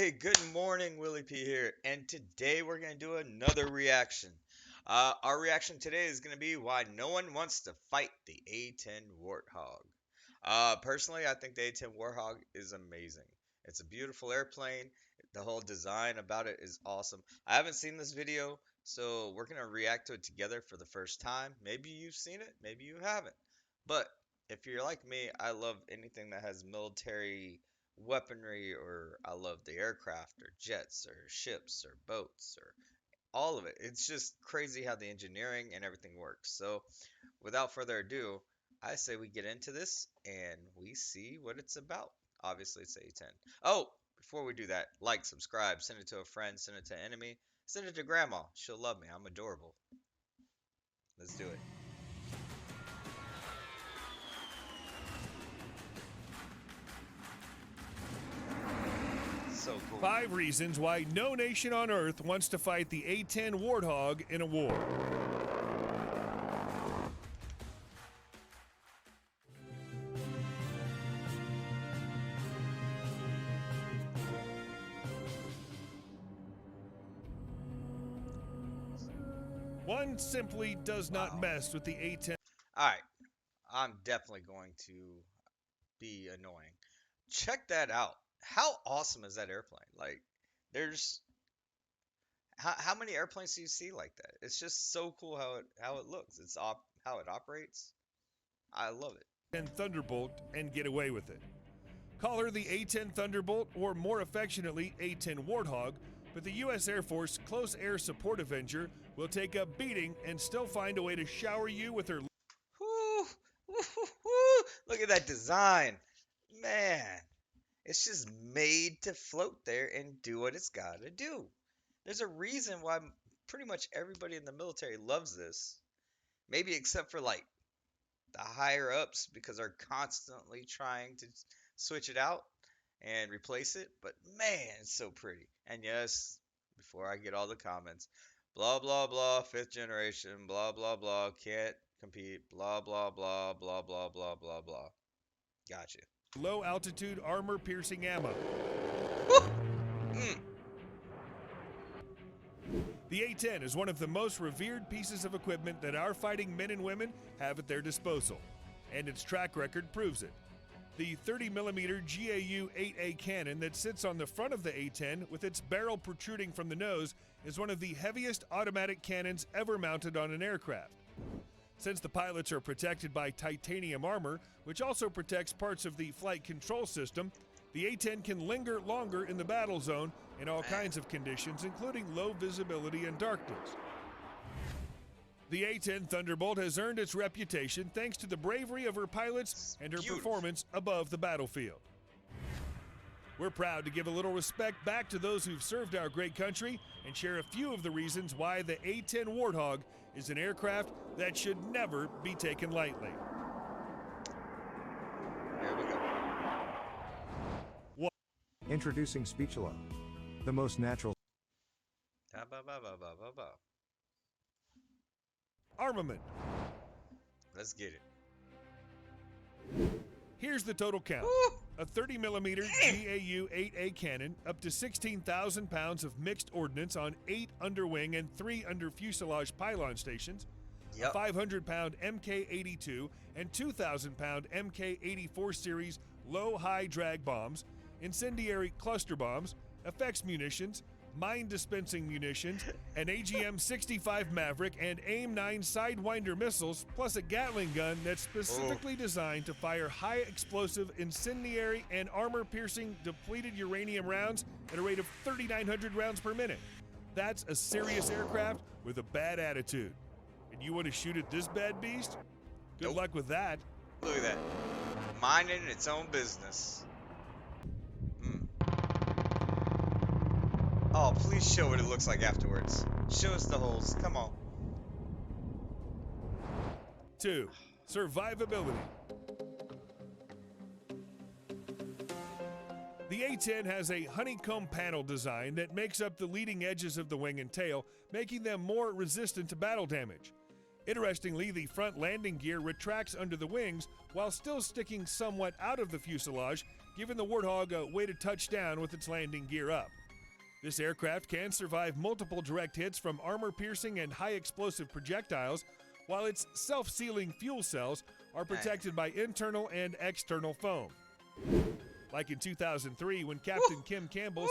Hey, good morning, Willie P here, and today we're going to do another reaction. Our reaction today is going to be why no one wants to fight the A-10 Warthog. Personally, I think the A-10 Warthog is amazing. It's a beautiful airplane. The whole design about it is awesome. I haven't seen this video, so we're going to react to it together for the first time. Maybe you've seen it, maybe you haven't. But if you're like me, I love anything that has military weaponry, or I love the aircraft or jets or ships or boats or all of it. It's just crazy how the engineering and everything works. So, without further ado, I say we get into this and we see what it's about. Obviously, it's A10. Oh, before we do that, like, subscribe, send it to a friend, send it to an enemy, send it to grandma. She'll love me. I'm adorable. Let's do it. So cool. 5 reasons why no nation on Earth wants to fight the A-10 Warthog in a war. One simply does not mess with the A-10. Alright, I'm definitely going to be annoying. Check that out. How awesome is that airplane? Like, there's how many airplanes do you see like that? It's just so cool how it looks. How it operates. I love it. A-10 Thunderbolt and get away with it. Call her the A-10 Thunderbolt, or more affectionately A-10 Warthog, but the U.S. Air Force Close Air Support Avenger will take a beating and still find a way to shower you with her. Woo, woo, woo. Look at that design, man. It's just made to float there and do what it's got to do. There's a reason why pretty much everybody in the military loves this. Maybe except for like the higher ups, because they're constantly trying to switch it out and replace it. But man, it's so pretty. And yes, before I get all the comments, blah blah blah, 5th generation, blah blah blah, can't compete, blah blah blah, blah blah blah blah blah. Gotcha. Low altitude armor piercing ammo. The A-10 is one of the most revered pieces of equipment that our fighting men and women have at their disposal, and its track record proves it. The 30mm GAU-8A cannon that sits on the front of the A-10 with its barrel protruding from the nose is one of the heaviest automatic cannons ever mounted on an aircraft. Since the pilots are protected by titanium armor, which also protects parts of the flight control system, the A-10 can linger longer in the battle zone in all kinds of conditions, including low visibility and darkness. The A-10 Thunderbolt has earned its reputation thanks to the bravery of her pilots and her performance above the battlefield. We're proud to give a little respect back to those who've served our great country and share a few of the reasons why the A-10 Warthog is an aircraft that should never be taken lightly. Here we go. Introducing Speechalo, the most natural. Armament. Let's get it. Here's the total count. Woo! A 30mm GAU-8A cannon, up to 16,000 pounds of mixed ordnance on 8 underwing and 3 under fuselage pylon stations, Yep. a 500-pound Mk-82 and 2,000-pound Mk-84 series low-high drag bombs, incendiary cluster bombs, effects munitions, mine-dispensing munitions, an AGM-65 Maverick and AIM-9 Sidewinder missiles, plus a Gatling gun that's specifically designed to fire high-explosive, incendiary, and armor-piercing depleted uranium rounds at a rate of 3,900 rounds per minute. That's a serious aircraft with a bad attitude. And you want to shoot at this bad beast? Good luck with that. Look at that. Minding its own business. Oh, please show what it looks like afterwards. Show us the holes. Come on. 2. Survivability. The A-10 has a honeycomb panel design that makes up the leading edges of the wing and tail, making them more resistant to battle damage. Interestingly, the front landing gear retracts under the wings while still sticking somewhat out of the fuselage, giving the Warthog a way to touch down with its landing gear up. This aircraft can survive multiple direct hits from armor-piercing and high-explosive projectiles, while its self-sealing fuel cells are protected by internal and external foam. Like in 2003 when Captain Kim Campbell...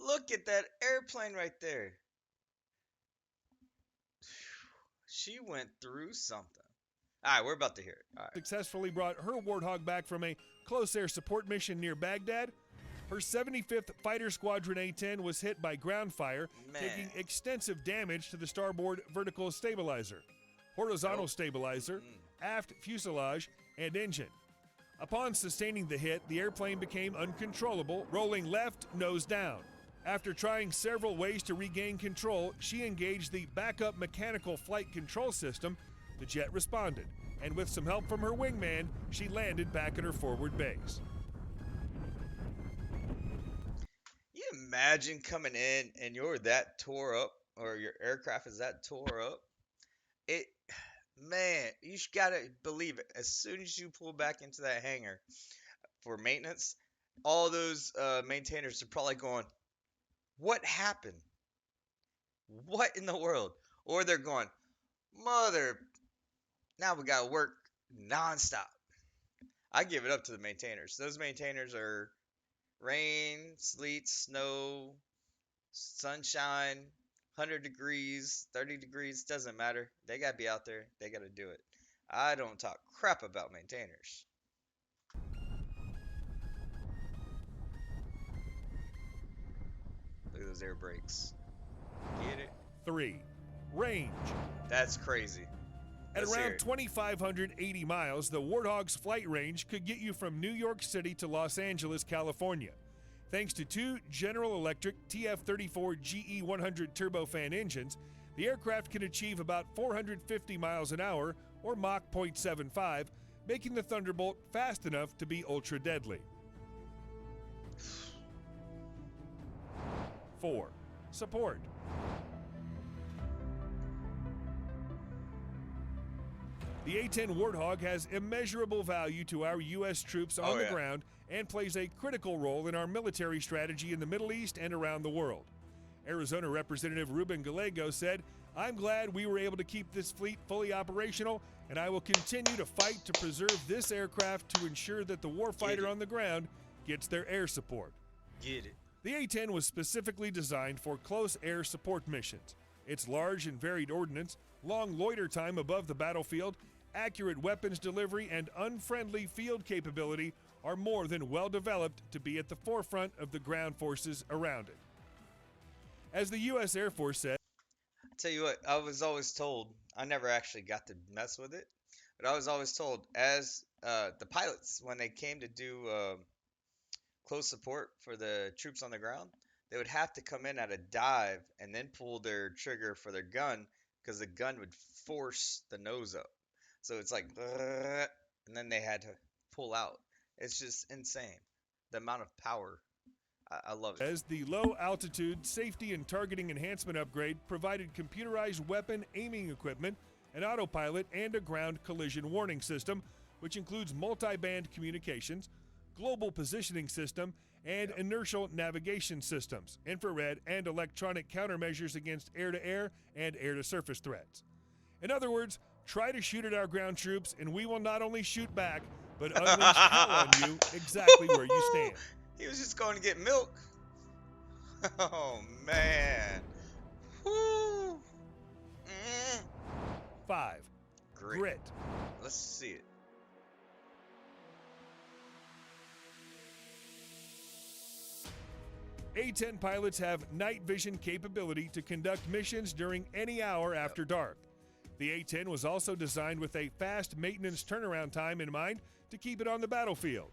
Look at that airplane right there. She went through something. All right, we're about to hear it. All right. Successfully brought her Warthog back from a close air support mission near Baghdad. Her 75th Fighter Squadron A-10 was hit by ground fire, taking extensive damage to the starboard vertical stabilizer, horizontal stabilizer, aft fuselage, and engine. Upon sustaining the hit, the airplane became uncontrollable, rolling left, nose down. After trying several ways to regain control, she engaged the backup mechanical flight control system. The jet responded, and with some help from her wingman, she landed back at her forward base. You imagine coming in and you're that tore up, or your aircraft is that tore up? Man, you gotta believe it. As soon as you pull back into that hangar for maintenance, all those maintainers are probably going, "What happened? What in the world?" Or they're going, "Mother, now we gotta work nonstop." I give it up to the maintainers. Those maintainers are rain, sleet, snow, sunshine, 100 degrees, 30 degrees, doesn't matter. They got to be out there. They got to do it. I don't talk crap about maintainers. Look at those air brakes. Get it? 3. Range. That's crazy. At around 2,580 miles, the Warthog's flight range could get you from New York City to Los Angeles, California. Thanks to 2 General Electric TF-34 GE100 turbofan engines, the aircraft can achieve about 450 miles an hour, or Mach 0.75, making the Thunderbolt fast enough to be ultra-deadly. 4. Support. The A-10 Warthog has immeasurable value to our U.S. troops on the ground and plays a critical role in our military strategy in the Middle East and around the world. Arizona Representative Ruben Gallego said, "I'm glad we were able to keep this fleet fully operational, and I will continue to fight to preserve this aircraft to ensure that the warfighter on the ground gets their air support." Get it. The A-10 was specifically designed for close air support missions. Its large and varied ordnance, long loiter time above the battlefield, accurate weapons delivery, and unfriendly field capability are more than well developed to be at the forefront of the ground forces around it. As the U.S. Air Force said, I tell you what, I was always told, I never actually got to mess with it, but I was always told, as the pilots, when they came to do close support for the troops on the ground, they would have to come in at a dive and then pull their trigger for their gun, because the gun would force the nose up. So it's like, and then they had to pull out. It's just insane, the amount of power. I love it. As the low-altitude safety and targeting enhancement upgrade provided computerized weapon aiming equipment, an autopilot, and a ground collision warning system, which includes multi-band communications, global positioning system, and inertial navigation systems, infrared and electronic countermeasures against air-to-air and air-to-surface threats. In other words, try to shoot at our ground troops, and we will not only shoot back, but unleash hell on you exactly where you stand. He was just going to get milk. Oh, man. Woo. 5. Grit. Let's see it. A-10 pilots have night vision capability to conduct missions during any hour after dark. The A-10 was also designed with a fast maintenance turnaround time in mind to keep it on the battlefield.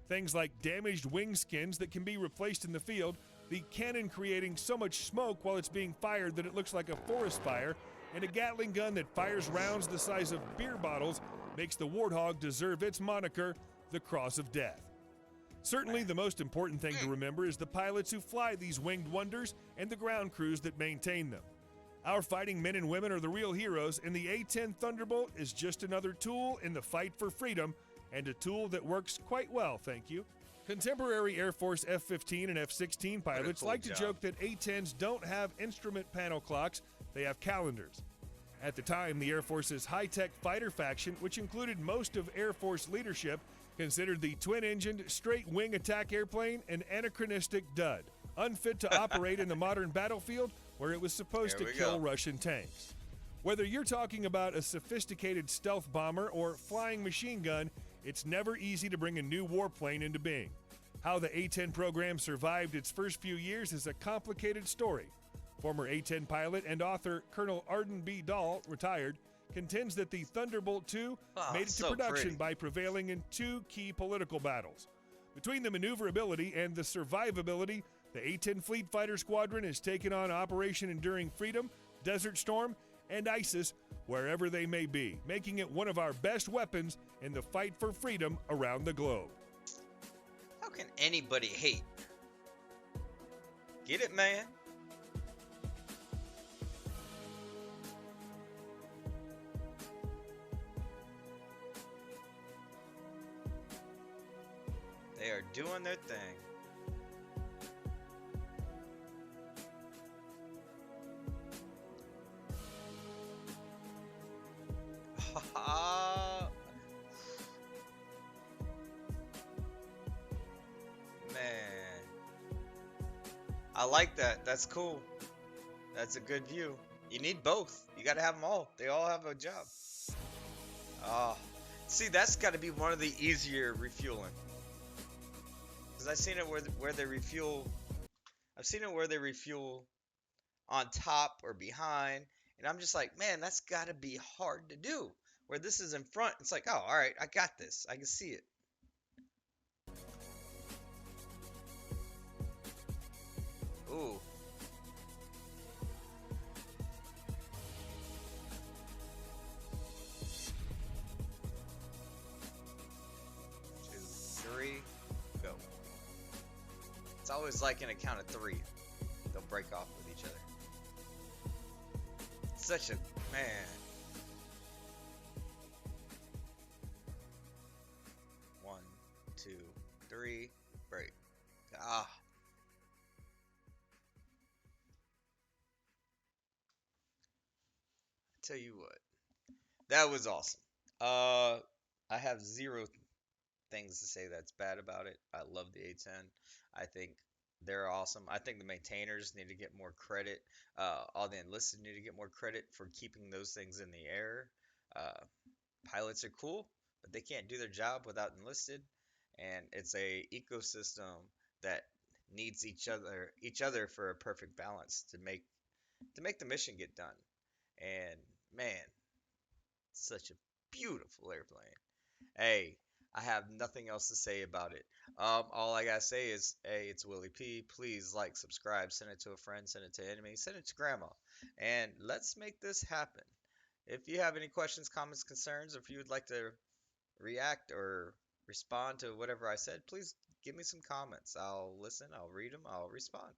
Things like damaged wing skins that can be replaced in the field, the cannon creating so much smoke while it's being fired that it looks like a forest fire, and a Gatling gun that fires rounds the size of beer bottles makes the Warthog deserve its moniker, the Cross of Death. Certainly the most important thing to remember is the pilots who fly these winged wonders and the ground crews that maintain them. Our fighting men and women are the real heroes, and the A-10 Thunderbolt is just another tool in the fight for freedom, and a tool that works quite well, thank you. Contemporary Air Force F-15 and F-16 pilots cool like to job. joke that A-10s don't have instrument panel clocks, they have calendars. At the time, the Air Force's high-tech fighter faction, which included most of Air Force leadership, considered the twin-engined, straight-wing attack airplane an anachronistic dud, unfit to operate in the modern battlefield where it was supposed Here to we kill go. Russian tanks. Whether you're talking about a sophisticated stealth bomber or flying machine gun, it's never easy to bring a new warplane into being. How the A-10 program survived its first few years is a complicated story. Former A-10 pilot and author Colonel Arden B. Dahl, retired, contends that the Thunderbolt II made it to so production pretty. by prevailing in two key political battles. Between the maneuverability and the survivability, the A-10 Fleet Fighter Squadron has taken on Operation Enduring Freedom, Desert Storm, and ISIS wherever they may be, making it one of our best weapons in the fight for freedom around the globe. How can anybody hate? Get it, man? They are doing their thing. Man, I like that. That's cool. That's a good view. You need both. You got to have them all. They all have a job. Oh, see, that's got to be one of the easier refueling. Because I've seen it where they refuel. I've seen it where they refuel on top or behind, and I'm just like, man, that's got to be hard to do. Where this is in front, it's like, oh, all right, I got this. I can see it. Ooh. Two, three, go. It's always like in a count of three. They'll break off with each other. Such a man. One, two, three, break. Ah. Tell you what, that was awesome. I have zero things to say that's bad about it. I love the A-10. I think they're awesome. I think the maintainers need to get more credit. All the enlisted need to get more credit for keeping those things in the air. Uh, Pilots are cool, but they can't do their job without enlisted. And it's a ecosystem that needs each other for a perfect balance to make the mission get done. And man, such a beautiful airplane. Hey, I have nothing else to say about it. All I gotta say is, hey, it's Willie P. Please like, subscribe, send it to a friend, send it to enemy, send it to grandma, and let's make this happen. If you have any questions, comments, concerns, or if you would like to react or respond to whatever I said, please give me some comments. I'll listen, I'll read them, I'll respond.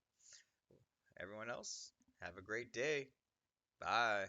Everyone else, have a great day. Bye.